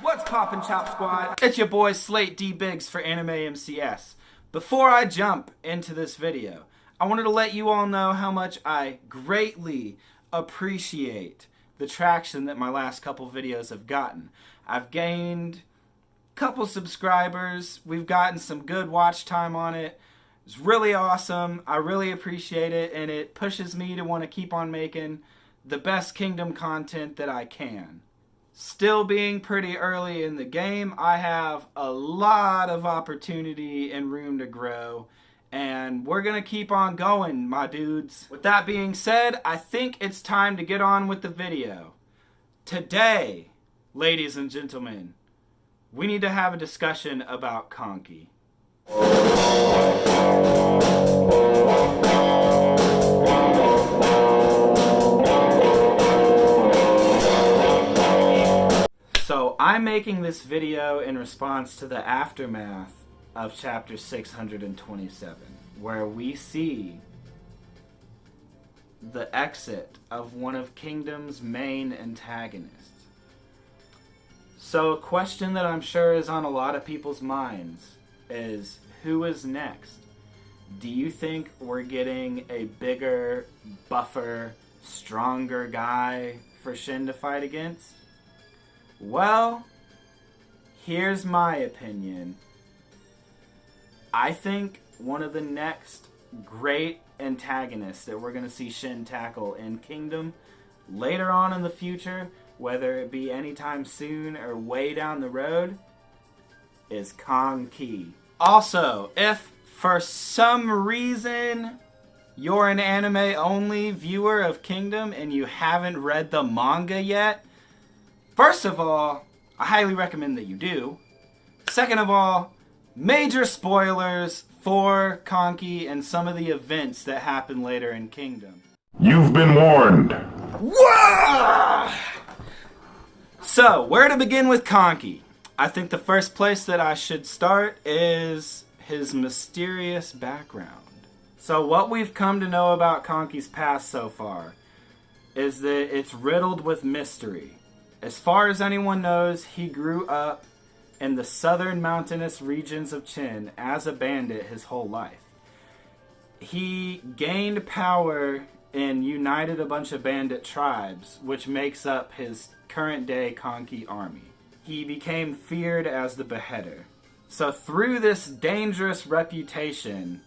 What's poppin', Chop Squad? It's your boy Slate D Biggs for AnimeMCS. Before I jump into this video, I wanted to let you all know how much I greatly appreciate the traction that my last couple videos have gotten. I've gained a couple subscribers. We've gotten some good watch time on it. It's really awesome. I really appreciate it, and it pushes me to want to keep on making the best Kingdom content that I can. Still being pretty early in the game, I have a lot of opportunity and room to grow, and we're gonna keep on going, my dudes. With that being said, I think it's time to get on with the video. Today, ladies and gentlemen, we need to have a discussion about KanKi. So I'm making this video in response to the aftermath of chapter 627, where we see the exit of one of Kingdom's main antagonists. So a question that I'm sure is on a lot of people's minds is, who is next? Do you think we're getting a bigger, buffer, stronger guy for Shin to fight against? Well, here's my opinion. I think one of the next great antagonists that we're going to see Shin tackle in Kingdom later on in the future, whether it be anytime soon or way down the road, is KanKi. Also, if for some reason you're an anime-only viewer of Kingdom and you haven't read the manga yet, first of all, I highly recommend that you do. Second of all, major spoilers for KanKi and some of the events that happen later in Kingdom. You've been warned. Whoa! So, where to begin with KanKi? I think the first place that I should start is his mysterious background. So what we've come to know about KanKi's past so far is that it's riddled with mystery. As far as anyone knows, he grew up in the southern mountainous regions of Chin as a bandit his whole life. He gained power and united a bunch of bandit tribes, which makes up his current day KanKi army. He became feared as the beheader. So through this dangerous reputation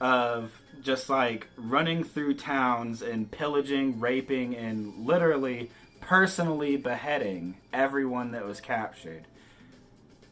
of just like running through towns and pillaging, raping, and literally personally beheading everyone that was captured,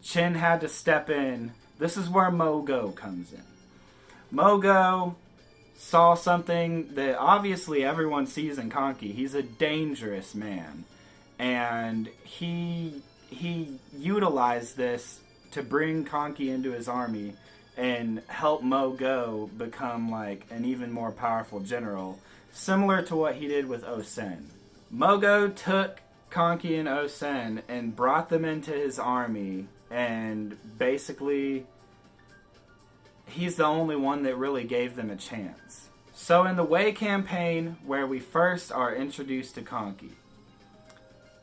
Chin had to step in. This is where Mogo comes in. Mogo saw something that obviously everyone sees in KanKi. He's a dangerous man, and he utilized this to bring KanKi into his army and help Mogo become like an even more powerful general, similar to what he did with Osen. Mogo took KanKi and Osen and brought them into his army, and basically he's the only one that really gave them a chance. So in the Way campaign, where we first are introduced to KanKi,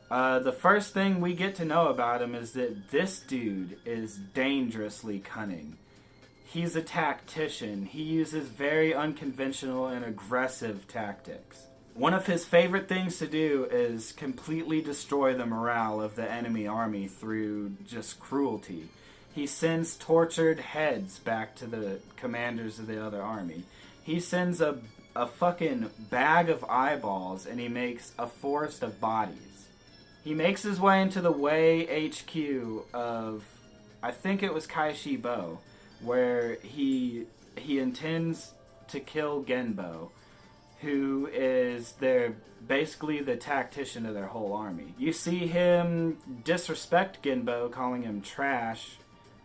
the first thing we get to know about him is that this dude is dangerously cunning. He's a tactician. He uses very unconventional and aggressive tactics. One of his favorite things to do is completely destroy the morale of the enemy army through just cruelty. He sends tortured heads back to the commanders of the other army. He sends a fucking bag of eyeballs, and he makes a forest of bodies. He makes his way into the Way HQ of, I think it was Kaishibo, where he intends to kill Genbo, who is basically the tactician of their whole army. You see him disrespect Genbo, calling him trash,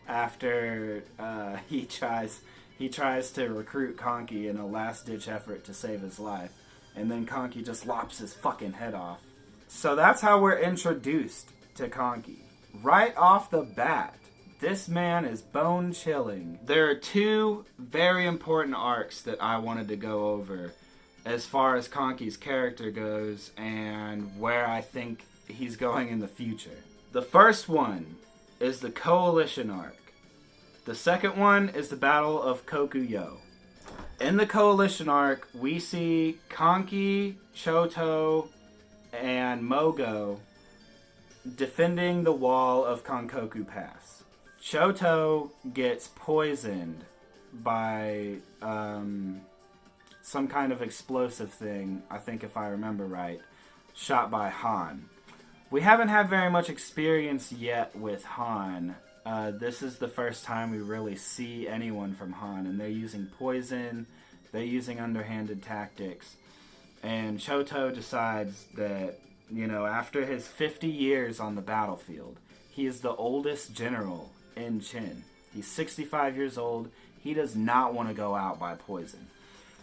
after he tries to recruit KanKi in a last-ditch effort to save his life, and then KanKi just lops his fucking head off. So that's how we're introduced to KanKi. Right off the bat, this man is bone-chilling. There are two very important arcs that I wanted to go over as far as KanKi's character goes and where I think he's going in the future. The first one is the Coalition arc. The second one is the Battle of Kokuyo. In the Coalition arc, we see KanKi, Choto, and Mogo defending the wall of Kankoku Pass. Choto gets poisoned by some kind of explosive thing, I think if I remember right, shot by Han. We haven't had very much experience yet with Han. This is the first time we really see anyone from Han, and they're using poison, they're using underhanded tactics, and Choto decides that, you know, after his 50 years on the battlefield, he is the oldest general in Qin. He's 65 years old. He does not want to go out by poison.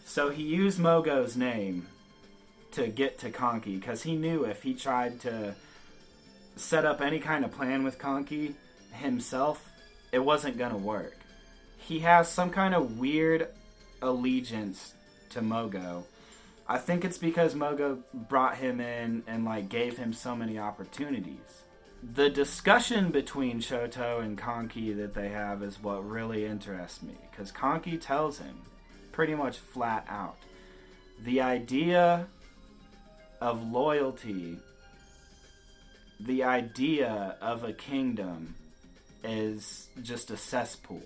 So he used Mogo's name to get to KanKi, because he knew if he tried to set up any kind of plan with KanKi himself, it wasn't going to work. He has some kind of weird allegiance to Mogo. I think it's because Mogo brought him in and like gave him so many opportunities. The discussion between Choto and KanKi that they have is what really interests me, because KanKi tells him pretty much flat out, the idea of loyalty, the idea of a kingdom is just a cesspool.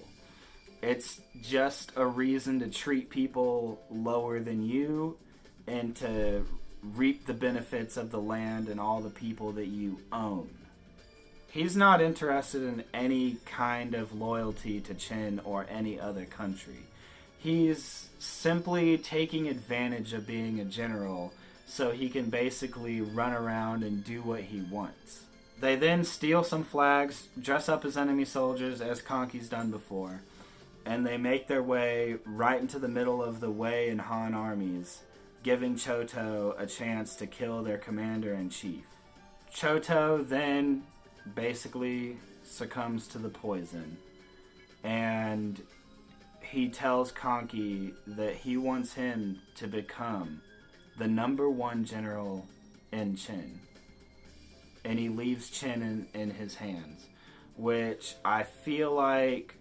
It's just a reason to treat people lower than you and to reap the benefits of the land and all the people that you own. He's not interested in any kind of loyalty to Qin or any other country. He's simply taking advantage of being a general so he can basically run around and do what he wants. They then steal some flags, dress up as enemy soldiers as KanKi's done before, and they make their way right into the middle of the Wei and Han armies, giving Choto a chance to kill their commander-in-chief. Choto then basically succumbs to the poison, and he tells KanKi that he wants him to become the #1 general in Qin. And he leaves Qin in his hands, which I feel like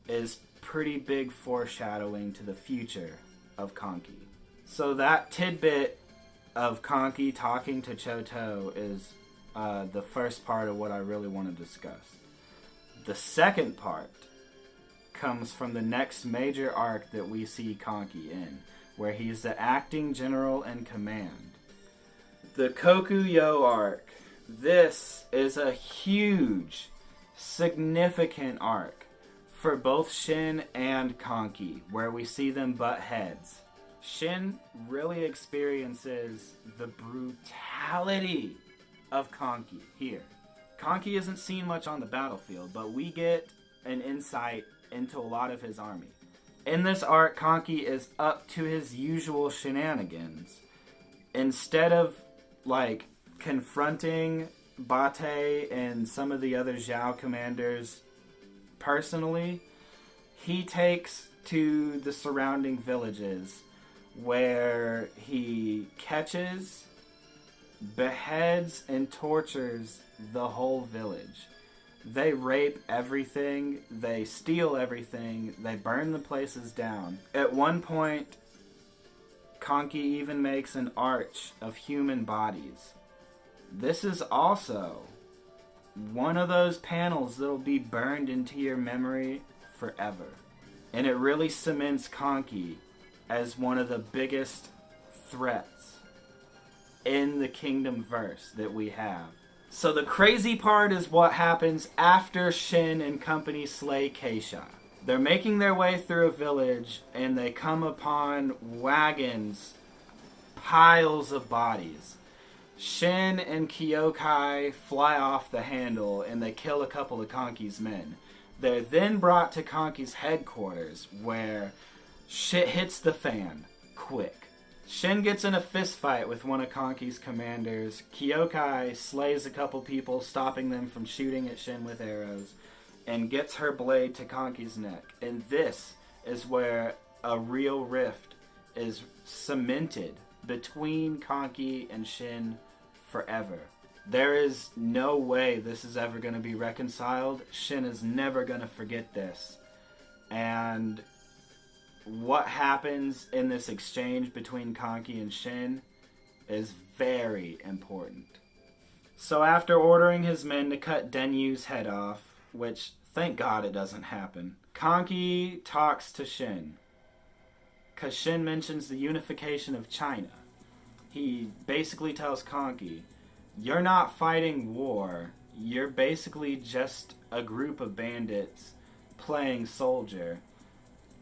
is pretty big foreshadowing to the future of KanKi. So that tidbit of KanKi talking to Choto is the first part of what I really want to discuss. The second part comes from the next major arc that we see KanKi in, where he's the acting general in command. The Kokuyo arc. This is a huge, significant arc for both Shin and KanKi, where we see them butt heads. Shin really experiences the brutality of KanKi here. KanKi isn't seen much on the battlefield, but we get an insight into a lot of his army. In this arc, KanKi is up to his usual shenanigans. Instead of, like, confronting Bate and some of the other Zhao commanders personally, he takes to the surrounding villages where he catches, beheads, and tortures the whole village. They rape everything, they steal everything, they burn the places down. At one point, KanKi even makes an arch of human bodies. This is also one of those panels that'll be burned into your memory forever. And it really cements KanKi as one of the biggest threats in the Kingdom verse that we have. So the crazy part is what happens after Shin and company slay Keisha. They're making their way through a village and they come upon wagons, piles of bodies. Shin and Kyokai fly off the handle and they kill a couple of KanKi's men. They're then brought to KanKi's headquarters where shit hits the fan quick. Shin gets in a fist fight with one of KanKi's commanders. Kyokai slays a couple people, stopping them from shooting at Shin with arrows, and gets her blade to KanKi's neck. And this is where a real rift is cemented between KanKi and Shin forever. There is no way this is ever going to be reconciled. Shin is never going to forget this. And what happens in this exchange between KanKi and Shin is very important. So after ordering his men to cut Denyu's head off, which thank God it doesn't happen, KanKi talks to Shin. Because Shin mentions the unification of China. He basically tells KanKi, you're not fighting war. You're basically just a group of bandits playing soldier.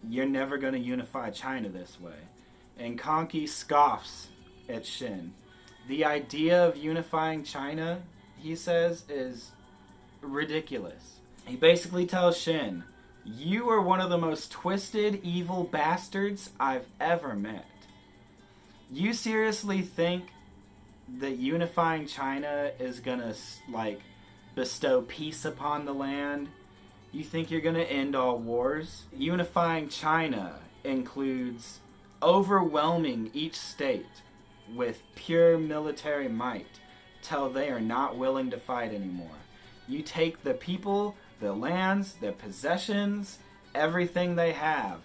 You're never going to unify China this way. And KanKi scoffs at Shin. The idea of unifying China, he says, is ridiculous. He basically tells Shin, you are one of the most twisted, evil bastards I've ever met. You seriously think that unifying China is gonna, bestow peace upon the land? You think you're gonna end all wars? Unifying China includes overwhelming each state with pure military might till they are not willing to fight anymore. You take the people, the lands, their possessions, everything they have,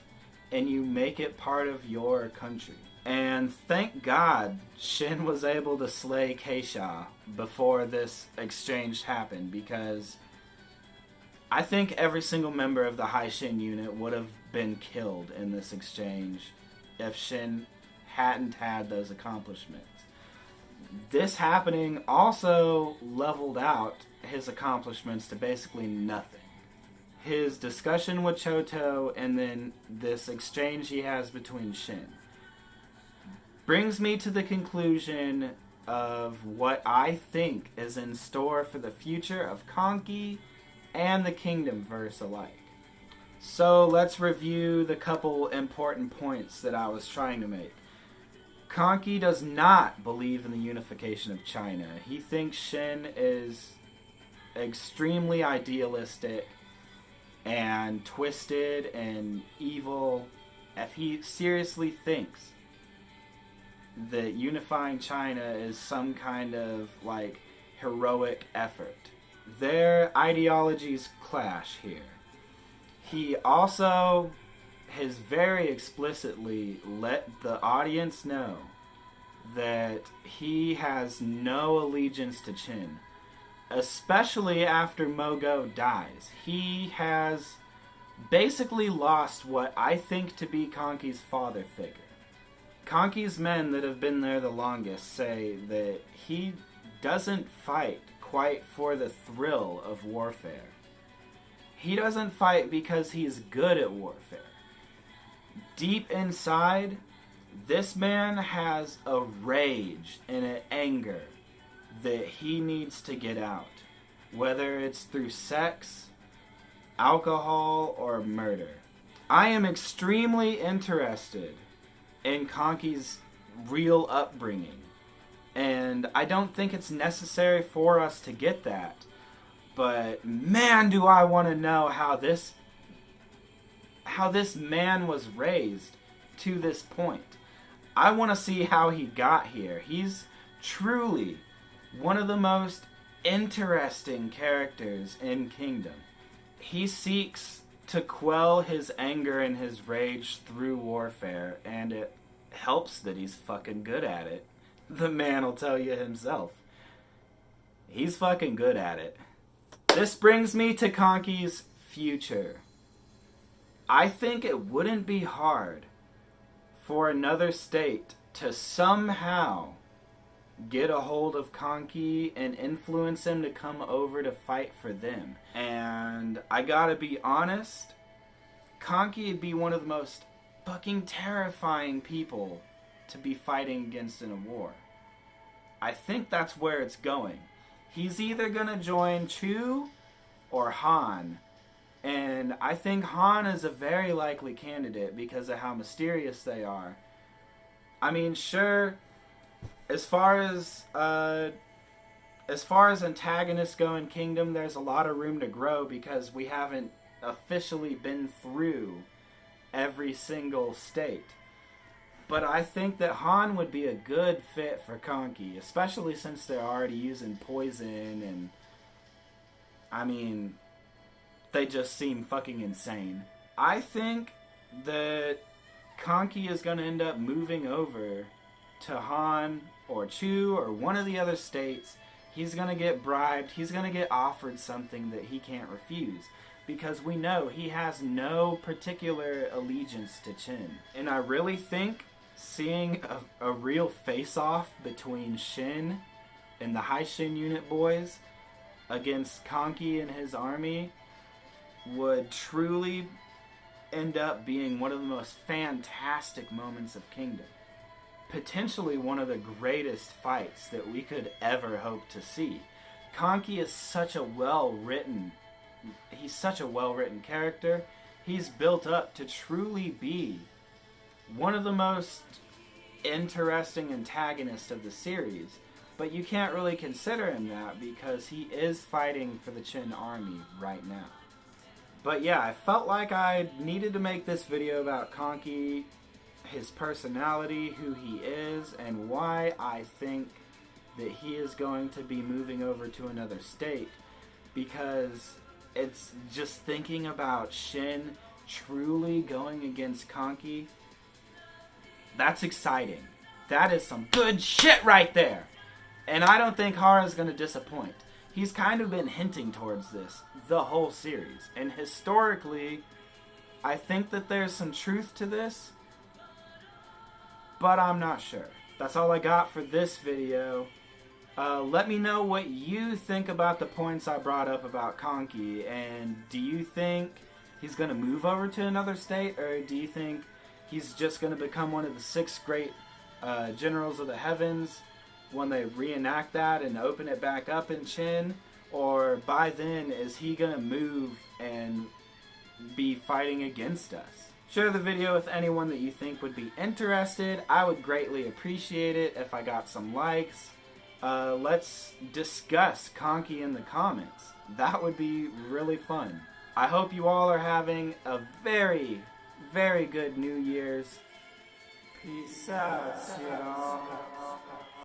and you make it part of your country. And thank God Shin was able to slay Keisha before this exchange happened, because I think every single member of the High Shin unit would have been killed in this exchange if Shin hadn't had those accomplishments. This happening also leveled out his accomplishments to basically nothing. His discussion with Choto and then this exchange he has between Shin brings me to the conclusion of what I think is in store for the future of KanKi and the Kingdom verse alike. So let's review the couple important points that I was trying to make. KanKi does not believe in the unification of China. He thinks Shin is extremely idealistic and twisted and evil. If he seriously thinks that unifying China is some kind of heroic effort, their ideologies clash here. He also has very explicitly let the audience know that he has no allegiance to Qin, especially after Mogo dies. He has basically lost what I think to be KanKi's father figure. KanKi's men that have been there the longest say that he doesn't fight quite for the thrill of warfare. He doesn't fight because he's good at warfare. Deep inside, this man has a rage and an anger that he needs to get out, whether it's through sex, alcohol, or murder. I am extremely interested in KanKi's real upbringing, and I don't think it's necessary for us to get that, but man, do I want to know how this man was raised to this point. I want to see how he got here. He's truly one of the most interesting characters in Kingdom. He seeks to quell his anger and his rage through warfare, and it helps that he's fucking good at it. The man will tell you himself. He's fucking good at it. This brings me to KanKi's future. I think it wouldn't be hard for another state to somehow get a hold of KanKi and influence him to come over to fight for them. And I gotta be honest, KanKi would be one of the most fucking terrifying people to be fighting against in a war. I think that's where it's going. He's either gonna join Chu or Han. And I think Han is a very likely candidate because of how mysterious they are. I mean, sure, as far as antagonists go in Kingdom, there's a lot of room to grow because we haven't officially been through every single state. But I think that Han would be a good fit for KanKi, especially since they're already using poison and, I mean, they just seem fucking insane. I think that KanKi is going to end up moving over to Han or Chu or one of the other states. He's going to get bribed. He's going to get offered something that he can't refuse. Because we know he has no particular allegiance to Shin. And I really think seeing a real face-off between Shin and the High Shin unit boys against KanKi and his army would truly end up being one of the most fantastic moments of Kingdom. Potentially one of the greatest fights that we could ever hope to see. KanKi is such a well-written character. He's built up to truly be one of the most interesting antagonists of the series, but you can't really consider him that because he is fighting for the Shin army right now. But yeah, I felt like I needed to make this video about KanKi, his personality, who he is, and why I think that he is going to be moving over to another state, because it's just thinking about Shin truly going against KanKi. That's exciting. That is some good shit right there. And I don't think Hara's going to disappoint. He's kind of been hinting towards this the whole series. And historically, I think that there's some truth to this, but I'm not sure. That's all I got for this video. Let me know what you think about the points I brought up about KanKi, and do you think he's going to move over to another state, or do you think he's just going to become one of the 6 great generals of the heavens when they reenact that and open it back up in Shin? Or by then, is he going to move and be fighting against us? Share the video with anyone that you think would be interested. I would greatly appreciate it if I got some likes. Let's discuss KanKi in the comments. That would be really fun. I hope you all are having a very, very good New Year's. Peace out, y'all.